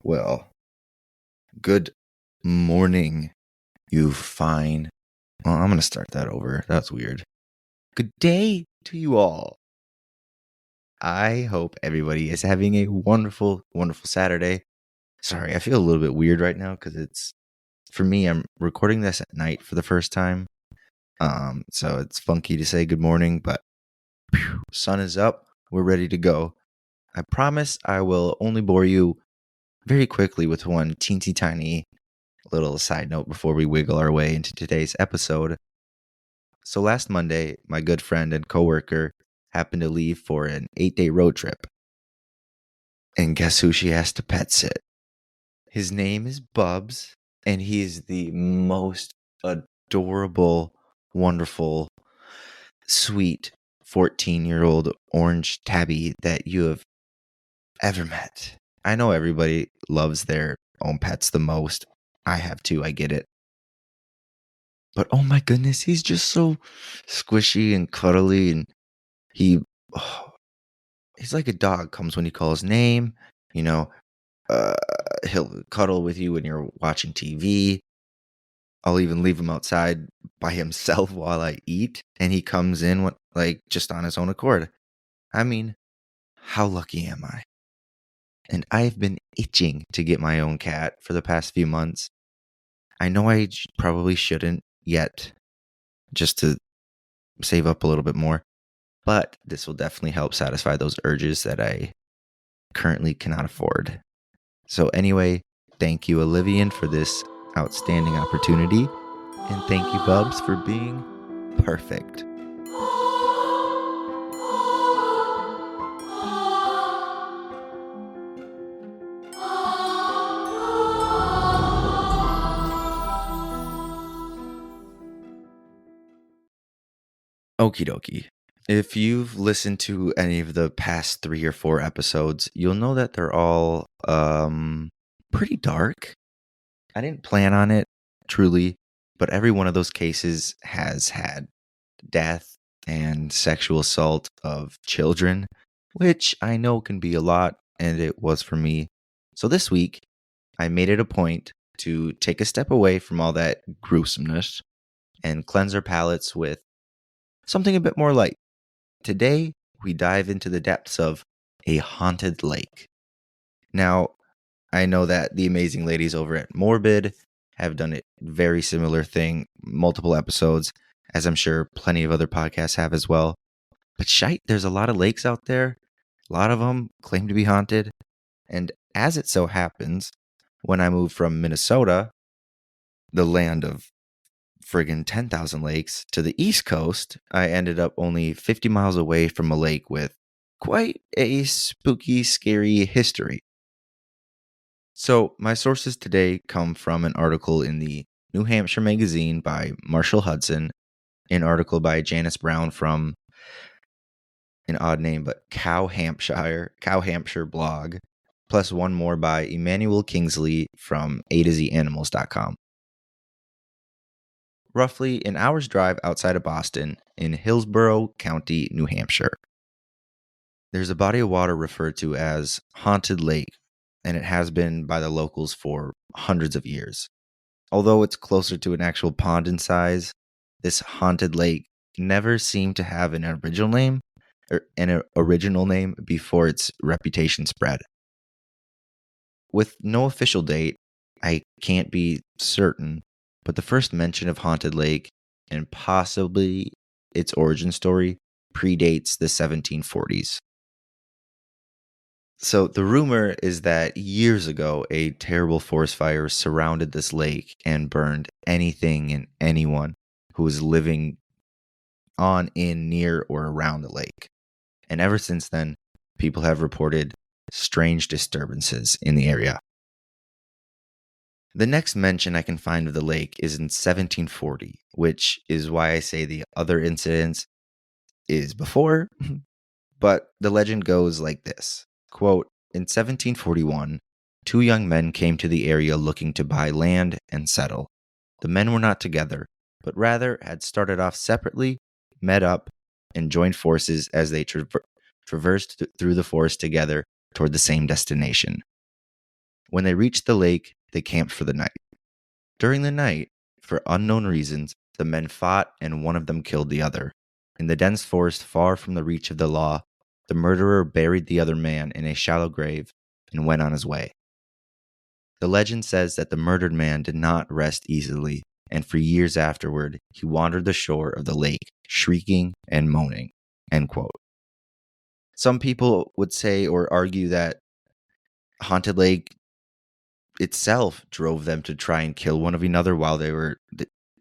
Well, good morning, you fine. Well, I'm going to start that over. That's weird. Good day to you all. I hope everybody is having a wonderful, wonderful Saturday. Sorry, I feel a little bit weird right now because for me, I'm recording this at night for the first time. So it's funky to say good morning, but sun is up. We're ready to go. I promise I will only bore you very quickly with one teensy tiny little side note before we wiggle our way into today's episode. So last Monday, my good friend and coworker happened to leave for an 8-day road trip. And guess who she has to pet sit? His name is Bubs, and he is the most adorable, wonderful, sweet 14-year-old orange tabby that you have ever met. I know everybody loves their own pets the most. I have too, I get it. But oh my goodness, he's just so squishy and cuddly, and he's like a dog. Comes when you call his name, you know. He'll cuddle with you when you're watching TV. I'll even leave him outside by himself while I eat, and he comes in just on his own accord. I mean, how lucky am I? And I've been itching to get my own cat for the past few months. I know I probably shouldn't yet, just to save up a little bit more, but this will definitely help satisfy those urges that I currently cannot afford. So anyway, thank you, Olivian, for this outstanding opportunity, and thank you, Bubs, for being perfect. Okie dokie. If you've listened to any of the past 3 or 4 episodes, you'll know that they're all pretty dark. I didn't plan on it, truly, but every one of those cases has had death and sexual assault of children, which I know can be a lot, and it was for me. So this week, I made it a point to take a step away from all that gruesomeness and cleanse our palates with something a bit more light. Today, we dive into the depths of a haunted lake. Now, I know that the amazing ladies over at Morbid have done a very similar thing, multiple episodes, as I'm sure plenty of other podcasts have as well. But shite, there's a lot of lakes out there. A lot of them claim to be haunted. And as it so happens, when I moved from Minnesota, the land of friggin' 10,000 lakes, to the East Coast, I ended up only 50 miles away from a lake with quite a spooky, scary history. So, my sources today come from an article in the New Hampshire magazine by Marshall Hudson, an article by Janice Brown from an odd name, but Cow Hampshire blog, plus one more by Emmanuel Kingsley from A2ZAnimals.com. Roughly an hour's drive outside of Boston in Hillsborough County, New Hampshire. There's a body of water referred to as Haunted Lake, and it has been by the locals for hundreds of years. Although it's closer to an actual pond in size, this haunted lake never seemed to have an original name before its reputation spread. With no official date, I can't be certain, but the first mention of Haunted Lake, and possibly its origin story, predates the 1740s. So the rumor is that years ago, a terrible forest fire surrounded this lake and burned anything and anyone who was living on, in, near, or around the lake. And ever since then, people have reported strange disturbances in the area. The next mention I can find of the lake is in 1740, which is why I say the other incident is before. But the legend goes like this. Quote, in 1741, 2 young men came to the area looking to buy land and settle. The men were not together, but rather had started off separately, met up, and joined forces as they traversed through the forest together toward the same destination. When they reached the lake, they camped for the night. During the night, for unknown reasons, the men fought and one of them killed the other. In the dense forest far from the reach of the law, the murderer buried the other man in a shallow grave and went on his way. The legend says that the murdered man did not rest easily, and for years afterward, he wandered the shore of the lake, shrieking and moaning. End quote. Some people would say or argue that Haunted Lake itself drove them to try and kill one of another while they were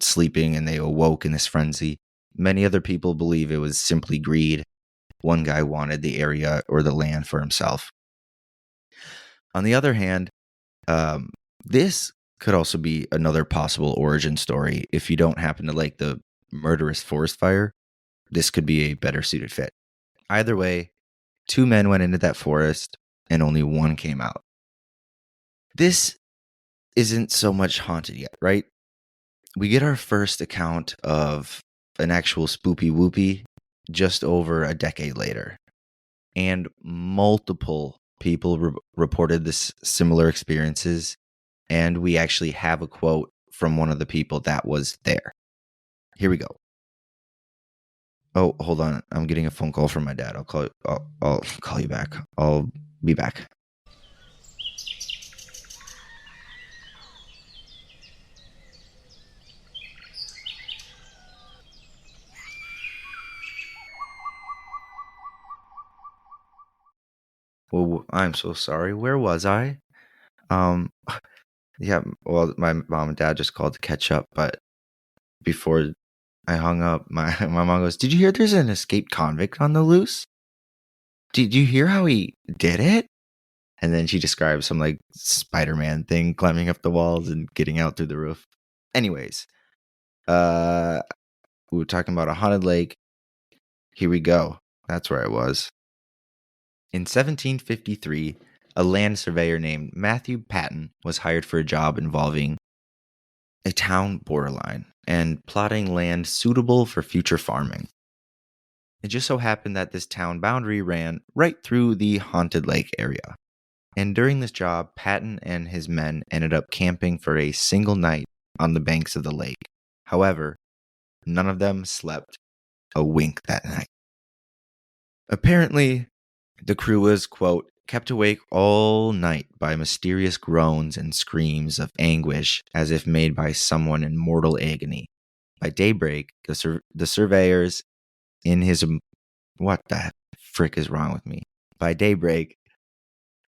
sleeping and they awoke in this frenzy. Many other people believe it was simply greed. One guy wanted the area or the land for himself. On the other hand, this could also be another possible origin story. If you don't happen to like the murderous forest fire, this could be a better suited fit. Either way, 2 men went into that forest and only one came out. This isn't so much haunted yet, right? We get our first account of an actual spoopy whoopy just over a decade later. And multiple people reported this similar experiences. And we actually have a quote from one of the people that was there. Here we go. Oh, hold on. I'm getting a phone call from my dad. I'll call you back. I'll be back. Well, I'm so sorry. Where was I? Um, yeah, well, my mom and dad just called to catch up, but before I hung up, my mom goes, "Did you hear there's an escaped convict on the loose? Did you hear how he did it?" And then she describes some like Spider-Man thing climbing up the walls and getting out through the roof. Anyways, we were talking about a haunted lake. Here we go. That's where I was. In 1753, a land surveyor named Matthew Patton was hired for a job involving a town borderline and plotting land suitable for future farming. It just so happened that this town boundary ran right through the haunted lake area. And during this job, Patton and his men ended up camping for a single night on the banks of the lake. However, none of them slept a wink that night. Apparently, the crew was, quote, kept awake all night by mysterious groans and screams of anguish as if made by someone in mortal agony. By daybreak, the surveyors in his... What the frick is wrong with me? By daybreak,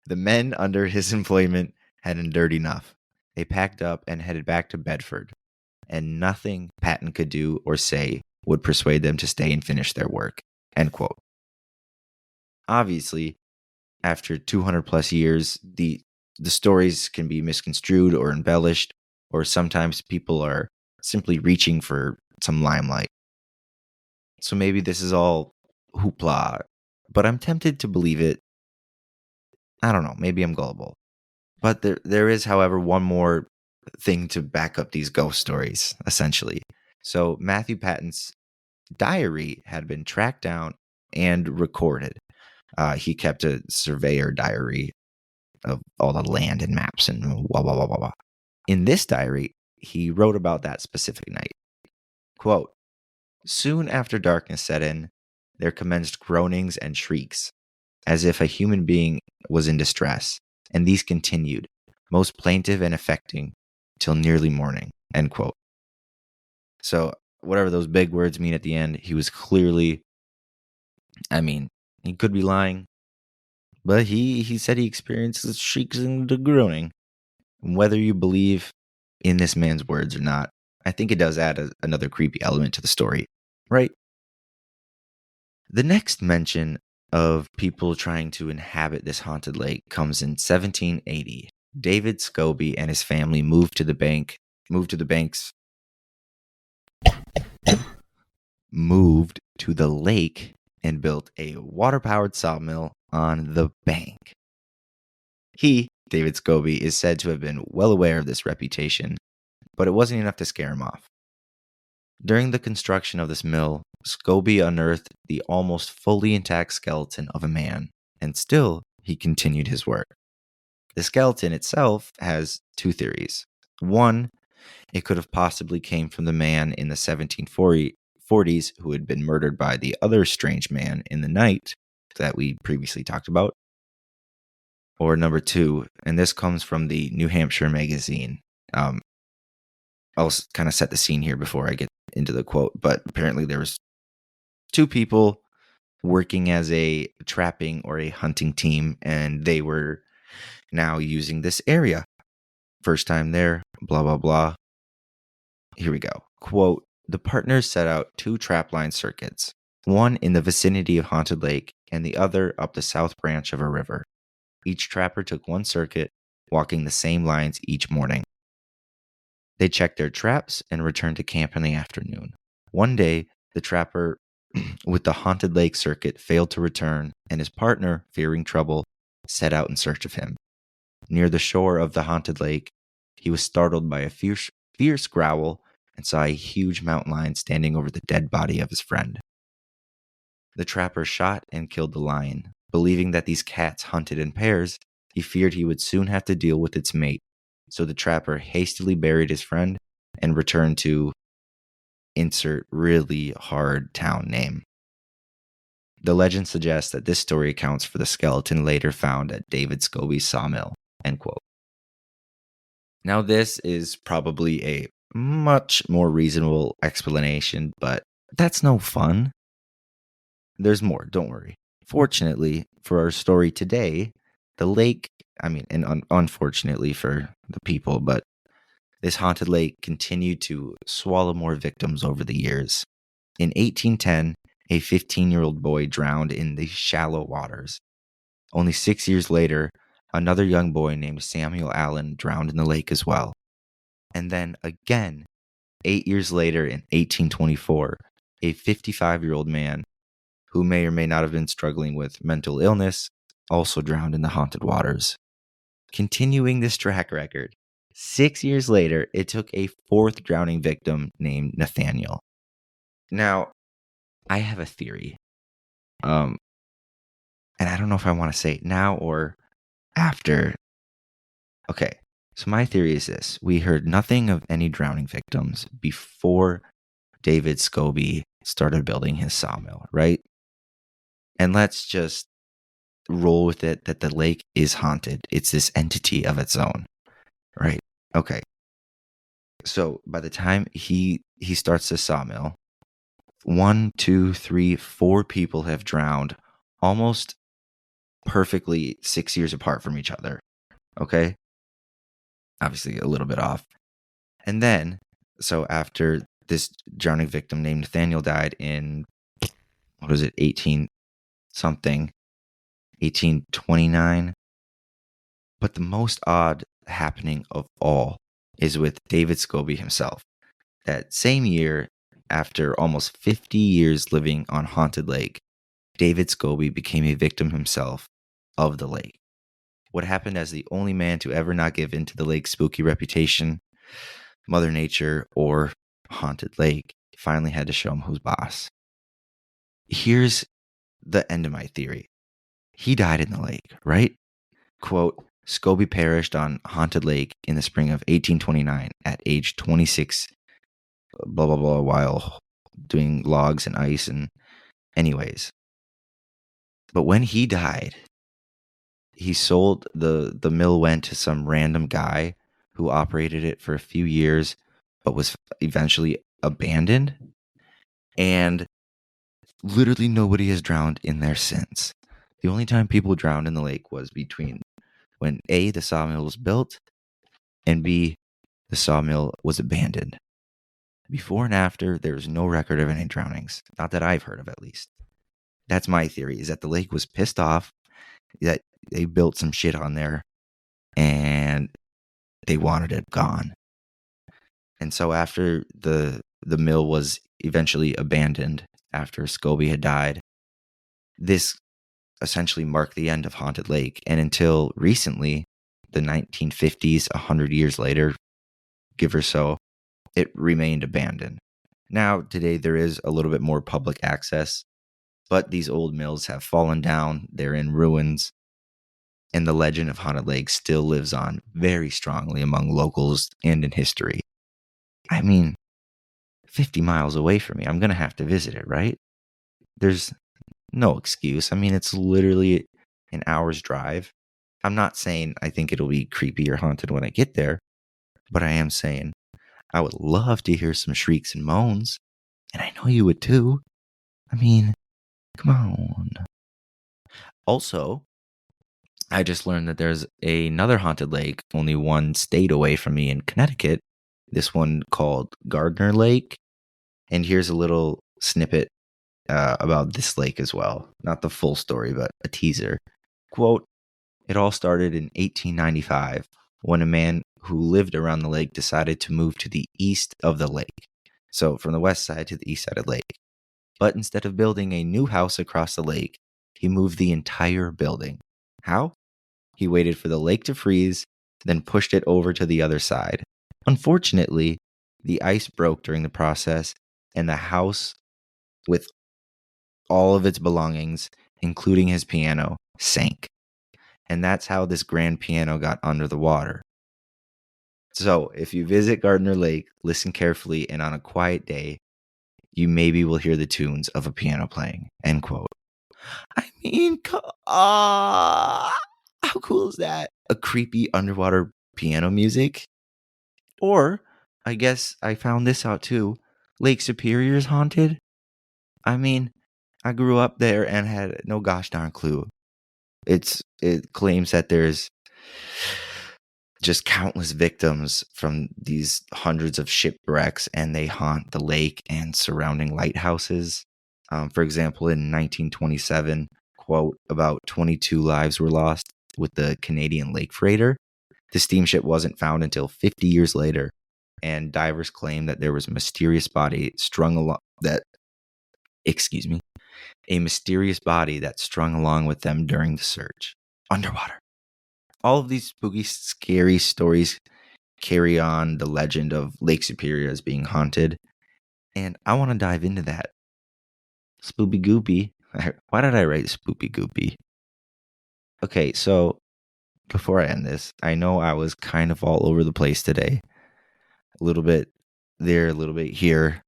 the men under his employment had endured enough. They packed up and headed back to Bedford, and nothing Patton could do or say would persuade them to stay and finish their work. End quote. Obviously, after 200 plus years, the stories can be misconstrued or embellished, or sometimes people are simply reaching for some limelight. So maybe this is all hoopla, but I'm tempted to believe it. I don't know, maybe I'm gullible. But there is, however, one more thing to back up these ghost stories, essentially. So Matthew Patton's diary had been tracked down and recorded. He kept a surveyor diary of all the land and maps and blah, blah, blah, blah, blah. In this diary, he wrote about that specific night. Quote, "Soon after darkness set in, there commenced groanings and shrieks, as if a human being was in distress, and these continued, most plaintive and affecting, till nearly morning." End quote. So whatever those big words mean at the end, he was clearly, he could be lying, but he said he experienced the shrieks and the groaning. Whether you believe in this man's words or not, I think it does add another creepy element to the story, right? The next mention of people trying to inhabit this haunted lake comes in 1780. David Scobie and his family moved to the banks moved to the lake and built a water-powered sawmill on the bank. He, David Scobie, is said to have been well aware of this reputation, but it wasn't enough to scare him off. During the construction of this mill, Scobie unearthed the almost fully intact skeleton of a man, and still he continued his work. The skeleton itself has two theories. One, it could have possibly came from the man in the 1740s who had been murdered by the other strange man in the night that we previously talked about. Or number two, and this comes from the New Hampshire magazine. I'll kind of set the scene here before I get into the quote, but apparently there was two people working as a trapping or a hunting team, and they were now using this area. First time there, blah, blah, blah. Here we go. Quote, the partners set out two trapline circuits, one in the vicinity of Haunted Lake and the other up the south branch of a river. Each trapper took one circuit, walking the same lines each morning. They checked their traps and returned to camp in the afternoon. One day, the trapper with the Haunted Lake circuit failed to return, and his partner, fearing trouble, set out in search of him. Near the shore of the Haunted Lake, he was startled by a fierce growl and saw a huge mountain lion standing over the dead body of his friend. The trapper shot and killed the lion. Believing that these cats hunted in pairs, he feared he would soon have to deal with its mate, so the trapper hastily buried his friend and returned to insert really hard town name. The legend suggests that this story accounts for the skeleton later found at David Scobie's sawmill. End quote. Now, this is probably a much more reasonable explanation, but that's no fun. There's more, don't worry. Fortunately for our story today, the lake, and unfortunately for the people, but this haunted lake continued to swallow more victims over the years. In 1810, a 15-year-old boy drowned in the shallow waters. Only 6 years later, another young boy named Samuel Allen drowned in the lake as well. And then again, 8 years later in 1824, a 55-year-old man who may or may not have been struggling with mental illness also drowned in the haunted waters. Continuing this track record, 6 years later, it took a fourth drowning victim named Nathaniel. Now, I have a theory. And I don't know if I want to say it now or after. Okay, so my theory is this. We heard nothing of any drowning victims before David Scobie started building his sawmill, right? And let's just roll with it that the lake is haunted. It's this entity of its own, right? Okay. So by the time he starts the sawmill, 1, 2, 3, 4 people have drowned almost perfectly 6 years apart from each other. Okay? Obviously a little bit off. And then, so after this drowning victim named Nathaniel died in, 1829. But the most odd happening of all is with David Scobie himself. That same year, after almost 50 years living on Haunted Lake, David Scobie became a victim himself of the lake. What happened as the only man to ever not give in to the lake's spooky reputation, Mother Nature, or Haunted Lake, finally had to show him who's boss. Here's the end of my theory. He died in the lake, right? Quote, Scobie perished on Haunted Lake in the spring of 1829 at age 26, blah, blah, blah, while doing logs and ice and anyways. But when he died, he sold the mill went to some random guy who operated it for a few years, but was eventually abandoned. And literally nobody has drowned in there since. The only time people drowned in the lake was between when A, the sawmill was built, and B, the sawmill was abandoned. Before and after, there's no record of any drownings. Not that I've heard of, at least. That's my theory, is that the lake was pissed off, that they built some shit on there, and they wanted it gone. And so after the mill was eventually abandoned, after Scobie had died, this essentially marked the end of Haunted Lake. And until recently, the 1950s, 100 years later, give or so, it remained abandoned. Now, today, there is a little bit more public access, but these old mills have fallen down. They're in ruins. And the legend of Haunted Lake still lives on very strongly among locals and in history. I mean, 50 miles away from me, I'm going to have to visit it, right? There's no excuse. I mean, it's literally an hour's drive. I'm not saying I think it'll be creepy or haunted when I get there, but I am saying I would love to hear some shrieks and moans. And I know you would too. I mean, come on. Also, I just learned that there's another haunted lake only one state away from me in Connecticut. This one called Gardner Lake. And here's a little snippet about this lake as well. Not the full story, but a teaser. Quote, "It all started in 1895 when a man who lived around the lake decided to move to the east of the lake. So from the west side to the east side of the lake. But instead of building a new house across the lake, he moved the entire building. How? He waited for the lake to freeze, then pushed it over to the other side. Unfortunately, the ice broke during the process, and the house, with all of its belongings, including his piano, sank. And that's how this grand piano got under the water. So, if you visit Gardner Lake, listen carefully, and on a quiet day, you maybe will hear the tunes of a piano playing." End quote. I mean, how cool is that? A creepy underwater piano music? Or, I guess I found this out too. Lake Superior is haunted? I mean, I grew up there and had no gosh darn clue. It claims that there's just countless victims from these hundreds of shipwrecks, and they haunt the lake and surrounding lighthouses. For example, in 1927, quote, about 22 lives were lost with the Canadian Lake Freighter. The steamship wasn't found until 50 years later, and divers claim that there was a mysterious body strung along a mysterious body that strung along with them during the search. Underwater. All of these spooky, scary stories carry on the legend of Lake Superior as being haunted, and I want to dive into that. Spoopy Goopy. Why did I write Spoopy Goopy? Okay, so before I end this, I know I was kind of all over the place today. A little bit there, a little bit here.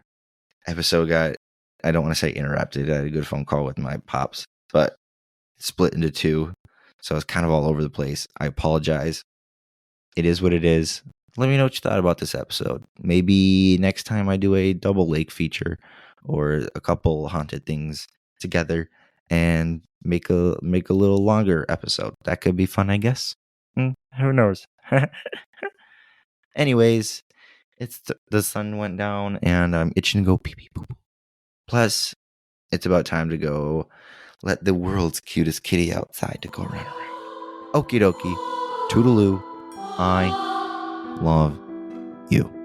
Episode got, I don't want to say interrupted. I had a good phone call with my pops, but split into two. So I was kind of all over the place. I apologize. It is what it is. Let me know what you thought about this episode. Maybe next time I do a double lake feature or a couple haunted things together and make a little longer episode. That could be fun, I guess. Who knows? Anyways, it's the sun went down and I'm itching to go pee pee poo poo. Plus, it's about time to go let the world's cutest kitty outside to go run around. Okie dokie. Toodaloo. I love you.